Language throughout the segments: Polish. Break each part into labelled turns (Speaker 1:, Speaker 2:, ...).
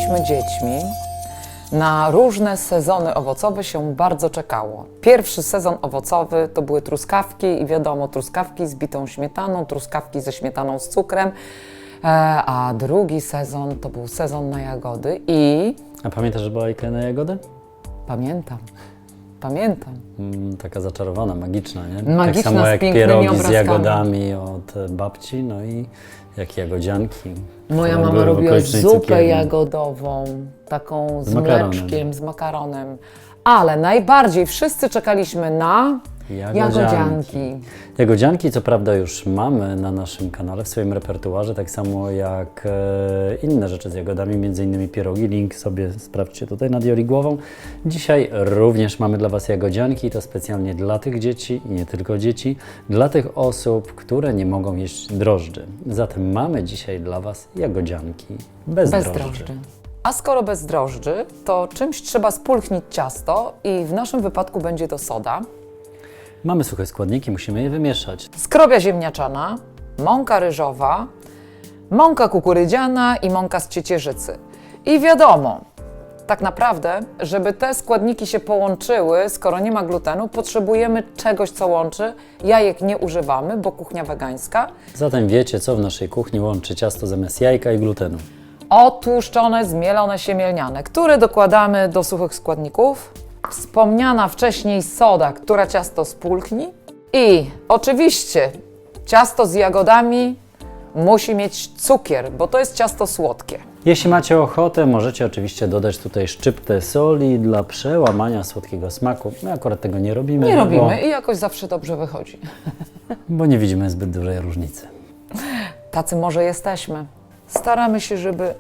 Speaker 1: byliśmy dziećmi, na różne sezony owocowe się bardzo czekało. Pierwszy sezon owocowy to były truskawki i wiadomo, truskawki z bitą śmietaną, truskawki ze śmietaną z cukrem, a drugi sezon to był sezon na jagody i...
Speaker 2: A pamiętasz bajkę na jagody?
Speaker 1: Pamiętam.
Speaker 2: Taka zaczarowana, magiczna, nie?
Speaker 1: Magiczna,
Speaker 2: tak samo
Speaker 1: z
Speaker 2: jak
Speaker 1: pięknymi
Speaker 2: pierogi
Speaker 1: obrazkami.
Speaker 2: z jagodami od babci, no i jak jagodzianki.
Speaker 1: Moja
Speaker 2: które
Speaker 1: mama
Speaker 2: były w
Speaker 1: robiła
Speaker 2: okolicznej
Speaker 1: zupę
Speaker 2: cukierni.
Speaker 1: jagodową, taką z
Speaker 2: makaronem.
Speaker 1: mleczkiem, z makaronem. Ale najbardziej wszyscy czekaliśmy na jagodzianki.
Speaker 2: Jagodzianki, co prawda, już mamy na naszym kanale, w swoim repertuarze, tak samo jak inne rzeczy z jagodami, między innymi pierogi. Link sobie sprawdźcie tutaj nad Joli głową. Dzisiaj również mamy dla Was jagodzianki, to specjalnie dla tych dzieci i nie tylko dzieci, dla tych osób, które nie mogą jeść drożdży. Zatem mamy dzisiaj dla Was jagodzianki bez drożdży.
Speaker 1: A skoro bez drożdży, to czymś trzeba spulchnić ciasto i w naszym wypadku będzie to soda,
Speaker 2: Mamy suche składniki, musimy je wymieszać.
Speaker 1: skrobia ziemniaczana, mąka ryżowa, mąka kukurydziana i mąka z ciecierzycy. I wiadomo, tak naprawdę, żeby te składniki się połączyły, skoro nie ma glutenu, potrzebujemy czegoś, co łączy. Jajek nie używamy, bo kuchnia wegańska.
Speaker 2: Zatem wiecie, co w naszej kuchni łączy ciasto zamiast jajka i glutenu.
Speaker 1: Otłuszczone, zmielone siemię lniane, które dokładamy do suchych składników. Wspomniana wcześniej soda, która ciasto spulchni. I oczywiście ciasto z jagodami musi mieć cukier, bo to jest ciasto słodkie.
Speaker 2: Jeśli macie ochotę, możecie oczywiście dodać tutaj szczyptę soli dla przełamania słodkiego smaku. My akurat tego nie robimy.
Speaker 1: Nie robimy i jakoś zawsze dobrze wychodzi.
Speaker 2: Bo nie widzimy zbyt dużej różnicy.
Speaker 1: Tacy może jesteśmy. Staramy się, żeby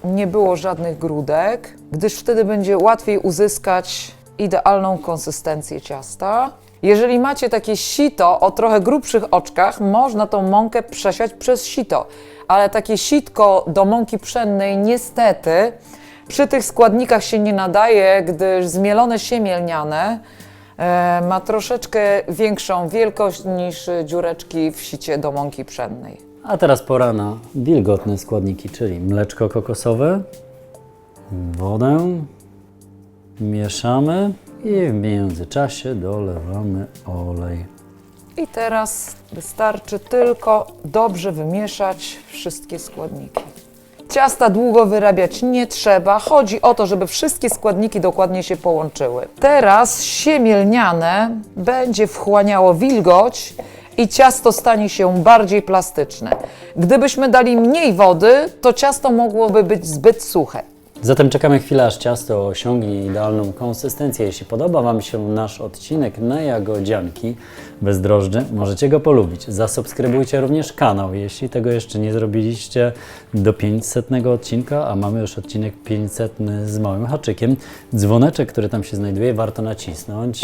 Speaker 1: nie było żadnych grudek, gdyż wtedy będzie łatwiej uzyskać idealną konsystencję ciasta. Jeżeli macie takie sito o trochę grubszych oczkach, można tą mąkę przesiać przez sito, ale takie sitko do mąki pszennej niestety przy tych składnikach się nie nadaje, gdyż zmielone siemię lniane ma troszeczkę większą wielkość niż dziureczki w sicie do mąki pszennej.
Speaker 2: A teraz pora na wilgotne składniki, czyli mleczko kokosowe, wodę, mieszamy i w międzyczasie dolewamy olej.
Speaker 1: I teraz wystarczy tylko dobrze wymieszać wszystkie składniki. Ciasta długo wyrabiać nie trzeba, chodzi o to, żeby wszystkie składniki dokładnie się połączyły. Teraz siemię lniane będzie wchłaniało wilgoć i ciasto stanie się bardziej plastyczne. Gdybyśmy dali mniej wody, to ciasto mogłoby być zbyt suche.
Speaker 2: Zatem czekamy chwilę, aż ciasto osiągnie idealną konsystencję. Jeśli podoba Wam się nasz odcinek na jagodzianki bez drożdży, możecie go polubić. Zasubskrybujcie również kanał, jeśli tego jeszcze nie zrobiliście do 500 odcinka, a mamy już odcinek 500 z małym haczykiem. Dzwoneczek, który tam się znajduje, warto nacisnąć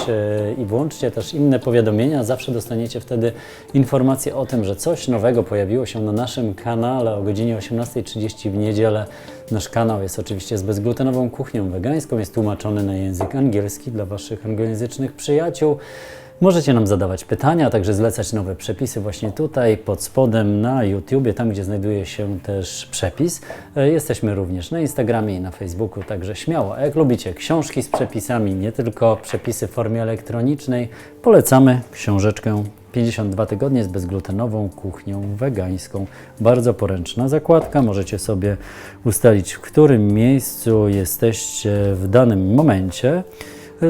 Speaker 2: i włączcie też inne powiadomienia. Zawsze dostaniecie wtedy informację o tym, że coś nowego pojawiło się na naszym kanale o godzinie 18:30 w niedzielę. Nasz kanał jest oczywiście z bezglutenową kuchnią wegańską, jest tłumaczony na język angielski dla Waszych anglojęzycznych przyjaciół. Możecie nam zadawać pytania, a także zlecać nowe przepisy właśnie tutaj, pod spodem na YouTubie, tam gdzie znajduje się też przepis. Jesteśmy również na Instagramie i na Facebooku, także śmiało. A jak lubicie książki z przepisami, nie tylko przepisy w formie elektronicznej, polecamy książeczkę 52 tygodnie z bezglutenową kuchnią wegańską. Bardzo poręczna zakładka. Możecie sobie ustalić, w którym miejscu jesteście w danym momencie.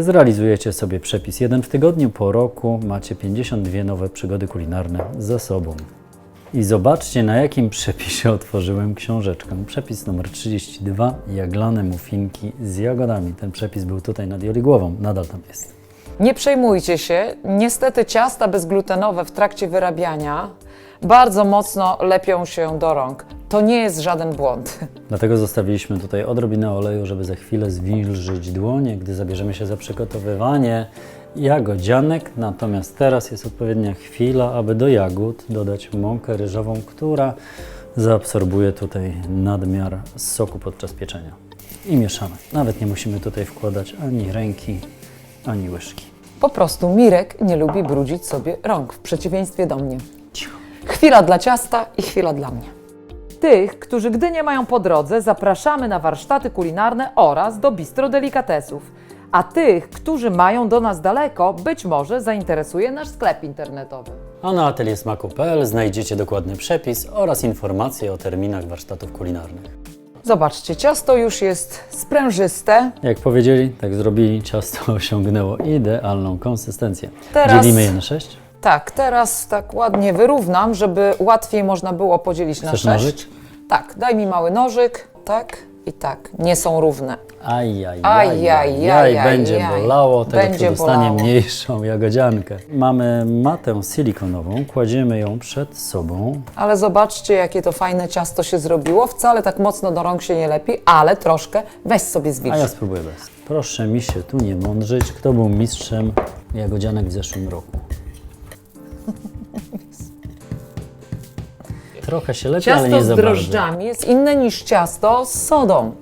Speaker 2: Zrealizujecie sobie przepis 1 w tygodniu. Po roku macie 52 nowe przygody kulinarne za sobą. I zobaczcie, na jakim przepisie otworzyłem książeczkę. Przepis numer 32. Jaglane muffinki z jagodami. Ten przepis był tutaj nad Joli głową. Nadal tam jest.
Speaker 1: Nie przejmujcie się, niestety ciasta bezglutenowe w trakcie wyrabiania bardzo mocno lepią się do rąk. To nie jest żaden błąd.
Speaker 2: Dlatego zostawiliśmy tutaj odrobinę oleju, żeby za chwilę zwilżyć dłonie, gdy zabierzemy się za przygotowywanie jagodzianek. Natomiast teraz jest odpowiednia chwila, aby do jagód dodać mąkę ryżową, która zaabsorbuje tutaj nadmiar soku podczas pieczenia. I mieszamy. Nawet nie musimy tutaj wkładać ani ręki, ani łyżki.
Speaker 1: Po prostu Mirek nie lubi brudzić sobie rąk, w przeciwieństwie do mnie. Chwila dla ciasta i chwila dla mnie. tych, którzy gdy nie mają po drodze, zapraszamy na warsztaty kulinarne oraz do bistro delikatesów. A tych, którzy mają do nas daleko, być może zainteresuje nasz sklep internetowy.
Speaker 2: A na ateliersmaku.pl znajdziecie dokładny przepis oraz informacje o terminach warsztatów kulinarnych.
Speaker 1: Zobaczcie, ciasto już jest sprężyste.
Speaker 2: Jak powiedzieli, tak zrobili, ciasto osiągnęło idealną konsystencję.
Speaker 1: Teraz-
Speaker 2: Dzielimy je na 6.
Speaker 1: Tak, teraz tak ładnie wyrównam, żeby łatwiej można było podzielić na
Speaker 2: Chcesz
Speaker 1: 6.
Speaker 2: nożyk?
Speaker 1: Tak, daj mi mały nożyk. Tak i tak. Nie są równe.
Speaker 2: Ajajaj, będzie bolało, tego
Speaker 1: Będzie
Speaker 2: kto dostanie
Speaker 1: bolało.
Speaker 2: mniejszą jagodziankę. Mamy matę silikonową, kładziemy ją przed sobą.
Speaker 1: Ale zobaczcie, jakie to fajne ciasto się zrobiło. Wcale tak mocno do rąk się nie lepi, ale troszkę weź sobie zwilż.
Speaker 2: A ja spróbuję bez. Proszę mi się tu nie mądrzyć, kto był mistrzem jagodzianek w zeszłym roku. Trochę się lepi, ale
Speaker 1: Ciasto
Speaker 2: nie
Speaker 1: z
Speaker 2: za bardzo.
Speaker 1: drożdżami jest inne niż ciasto z sodą.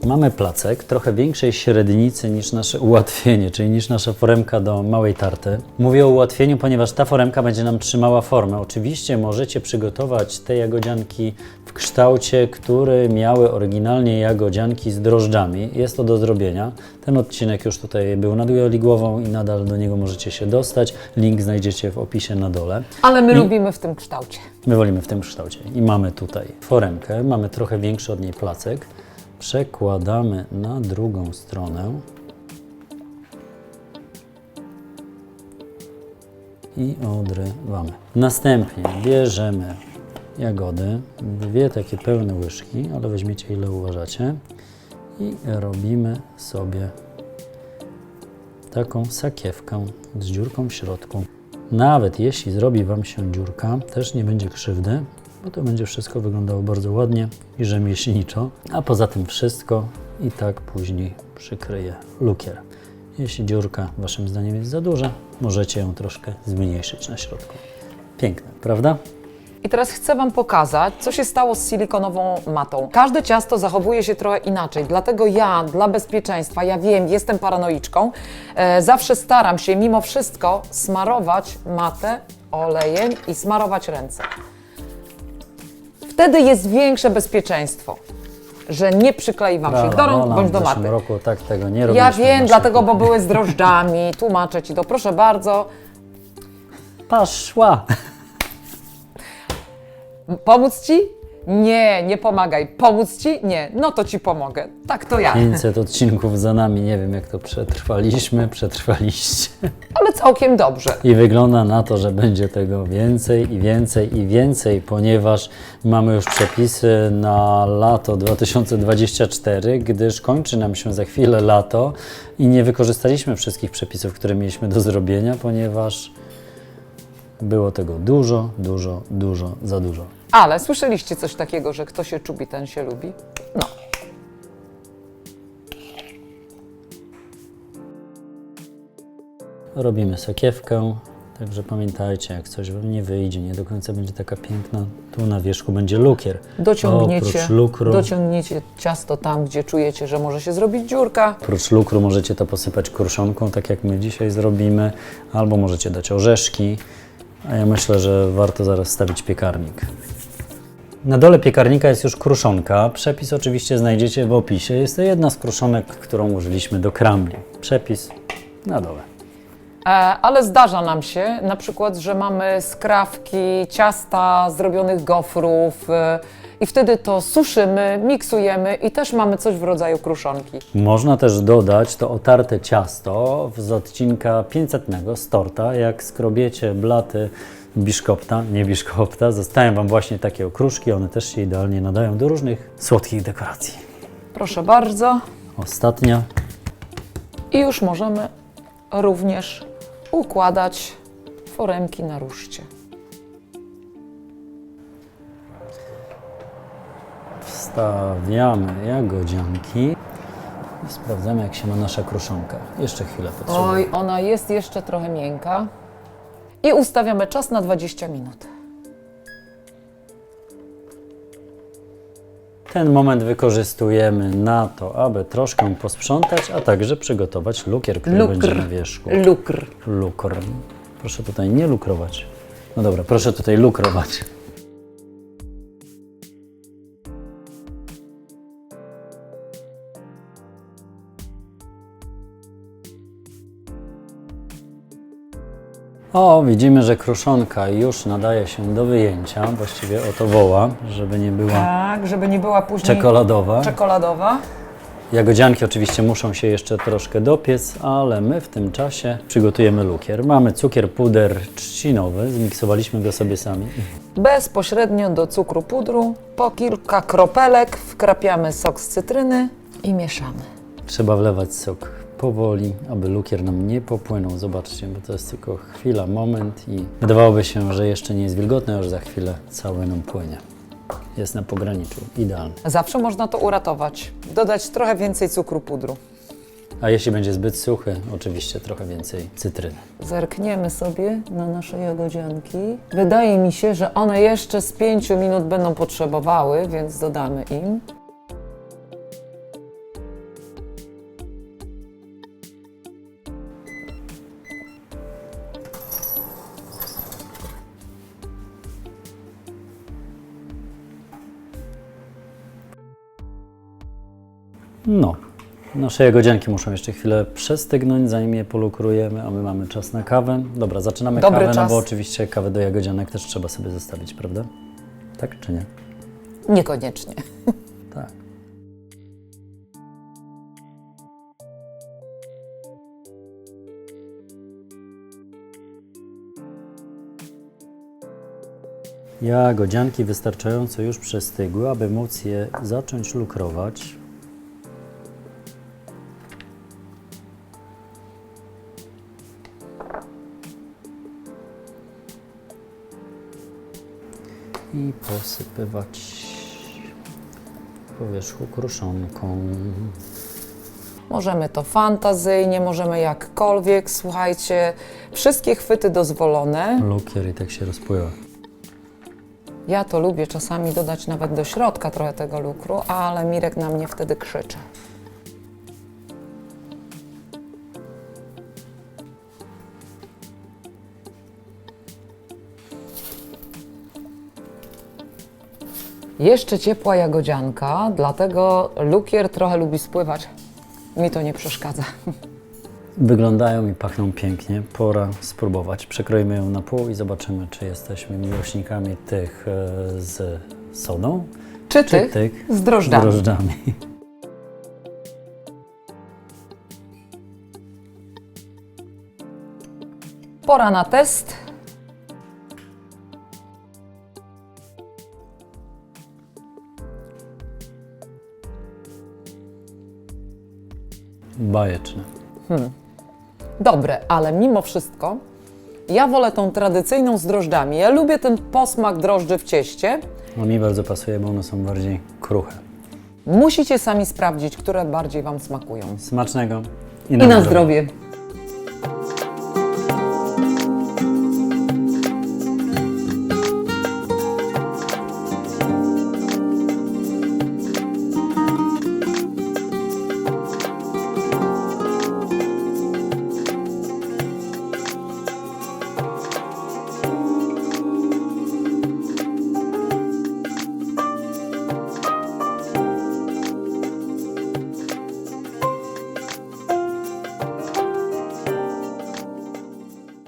Speaker 2: Mamy placek trochę większej średnicy niż nasze ułatwienie, czyli niż nasza foremka do małej tarty. Mówię o ułatwieniu, ponieważ ta foremka będzie nam trzymała formę. Oczywiście możecie przygotować te jagodzianki w kształcie, który miały oryginalnie jagodzianki z drożdżami. Jest to do zrobienia. Ten odcinek już tutaj był nad Joligłową i nadal do niego możecie się dostać. Link znajdziecie w opisie na dole.
Speaker 1: Ale my lubimy w tym kształcie.
Speaker 2: My wolimy w tym kształcie. I mamy tutaj foremkę, mamy trochę większy od niej placek. Przekładamy na drugą stronę i odrywamy. Następnie bierzemy jagody, 2 takie pełne łyżki, ale weźmiecie ile uważacie i robimy sobie taką sakiewkę z dziurką w środku. Nawet jeśli zrobi Wam się dziurka, też nie będzie krzywdy, bo to będzie wszystko wyglądało bardzo ładnie i rzemieślniczo, a poza tym wszystko i tak później przykryje lukier. Jeśli dziurka Waszym zdaniem jest za duża, możecie ją troszkę zmniejszyć na środku. Piękne, prawda?
Speaker 1: I teraz chcę Wam pokazać, co się stało z silikonową matą. Każde ciasto zachowuje się trochę inaczej, dlatego ja dla bezpieczeństwa, ja wiem, jestem paranoiczką, zawsze staram się mimo wszystko smarować matę olejem i smarować ręce. Wtedy jest większe bezpieczeństwo, że nie przyklei Wam się do rąk bądź do
Speaker 2: w
Speaker 1: maty.
Speaker 2: zeszłym roku tak tego nie robiliśmy.
Speaker 1: Ja
Speaker 2: w
Speaker 1: wiem,
Speaker 2: naszej
Speaker 1: dlatego, bo
Speaker 2: kuchni.
Speaker 1: były z drożdżami, tłumaczę Ci to, proszę bardzo.
Speaker 2: Poszła!
Speaker 1: Pomóc Ci? Nie, nie pomagaj. Pomóc Ci? Nie, no to Ci pomogę. Tak to ja.
Speaker 2: 500 odcinków za nami, nie wiem jak to przetrwaliście.
Speaker 1: Ale całkiem dobrze.
Speaker 2: I wygląda na to, że będzie tego więcej i więcej i więcej, ponieważ mamy już przepisy na lato 2024, gdyż kończy nam się za chwilę lato i nie wykorzystaliśmy wszystkich przepisów, które mieliśmy do zrobienia, ponieważ było tego dużo, za dużo.
Speaker 1: Ale słyszeliście coś takiego, że kto się czubi, ten się lubi? No.
Speaker 2: Robimy sakiewkę, także pamiętajcie, jak coś Wam nie wyjdzie, nie do końca będzie taka piękna, tu na wierzchu będzie lukier. Oprócz lukru,
Speaker 1: Dociągniecie ciasto tam, gdzie czujecie, że może się zrobić dziurka.
Speaker 2: oprócz lukru możecie to posypać kruszonką, tak jak my dzisiaj zrobimy, albo możecie dać orzeszki, a ja myślę, że warto zaraz stawić piekarnik. Na dole piekarnika jest już kruszonka. Przepis oczywiście znajdziecie w opisie. Jest to jedna z kruszonek, którą użyliśmy do crumble. Przepis na dole.
Speaker 1: Ale zdarza nam się na przykład, że mamy skrawki, ciasta zrobionych gofrów i wtedy to suszymy, miksujemy i też mamy coś w rodzaju kruszonki.
Speaker 2: Można też dodać to otarte ciasto z odcinka 500 z torta. Jak skrobiecie blaty biszkopta, nie biszkopta, zostają Wam właśnie takie okruszki. One też się idealnie nadają do różnych słodkich dekoracji.
Speaker 1: Proszę bardzo.
Speaker 2: Ostatnia.
Speaker 1: I już możemy również układać foremki na ruszcie.
Speaker 2: Wstawiamy jagodzianki i sprawdzamy, jak się ma nasza kruszonka. Jeszcze chwilę potrzebuję.
Speaker 1: Oj, ona jest jeszcze trochę miękka. I ustawiamy czas na 20 minut.
Speaker 2: Ten moment wykorzystujemy na to, aby troszkę posprzątać, a także przygotować lukier, który będzie na wierzchu.
Speaker 1: Lukr.
Speaker 2: Lukr. Proszę tutaj nie lukrować. No dobra, proszę tutaj lukrować. O, widzimy, że kruszonka już nadaje się do wyjęcia. Właściwie o to woła, żeby nie była
Speaker 1: Tak, żeby nie była później
Speaker 2: czekoladowa.
Speaker 1: czekoladowa.
Speaker 2: Jagodzianki oczywiście muszą się jeszcze troszkę dopiec, ale my w tym czasie przygotujemy lukier. Mamy cukier, puder trzcinowy, zmiksowaliśmy go sobie sami.
Speaker 1: Bezpośrednio do cukru pudru, po kilka kropelek wkrapiamy sok z cytryny i mieszamy.
Speaker 2: Trzeba wlewać sok powoli, aby lukier nam nie popłynął. Zobaczcie, bo to jest tylko chwila, moment i wydawałoby się, że jeszcze nie jest wilgotne, a już za chwilę cały nam płynie. Jest na pograniczu, idealny.
Speaker 1: Zawsze można to uratować. Dodać trochę więcej cukru pudru.
Speaker 2: A jeśli będzie zbyt suchy, oczywiście trochę więcej cytryny.
Speaker 1: Zerkniemy sobie na nasze jagodzianki. Wydaje mi się, że one jeszcze z 5 minut będą potrzebowały, więc dodamy im.
Speaker 2: No, nasze jagodzianki muszą jeszcze chwilę przestygnąć, zanim je polukrujemy, a my mamy czas na kawę. Dobra, zaczynamy
Speaker 1: Dobry
Speaker 2: kawę,
Speaker 1: czas.
Speaker 2: no bo oczywiście kawę do jagodzianek też trzeba sobie zostawić, prawda? Tak czy nie?
Speaker 1: Niekoniecznie.
Speaker 2: Tak. Jagodzianki wystarczająco już przestygły, aby móc je zacząć lukrować. I posypywać po wierzchu kruszonką.
Speaker 1: Możemy to fantazyjnie, możemy jakkolwiek. Słuchajcie, wszystkie chwyty dozwolone.
Speaker 2: Lukier i tak się rozpływa.
Speaker 1: Ja to lubię czasami dodać nawet do środka trochę tego lukru, ale Mirek na mnie wtedy krzyczy. Jeszcze ciepła jagodzianka, dlatego lukier trochę lubi spływać. Mi to nie przeszkadza.
Speaker 2: Wyglądają i pachną pięknie. Pora spróbować. Przekroimy ją na pół i zobaczymy, czy jesteśmy miłośnikami tych z sodą,
Speaker 1: Czy
Speaker 2: czy
Speaker 1: tych
Speaker 2: tych
Speaker 1: z drożdżami.
Speaker 2: z drożdżami.
Speaker 1: Pora na test.
Speaker 2: Bajeczne.
Speaker 1: Dobre, ale mimo wszystko ja wolę tą tradycyjną z drożdżami. Ja lubię ten posmak drożdży w cieście.
Speaker 2: No mi bardzo pasuje, bo one są bardziej kruche.
Speaker 1: Musicie sami sprawdzić, które bardziej Wam smakują.
Speaker 2: Smacznego
Speaker 1: I na zdrowie.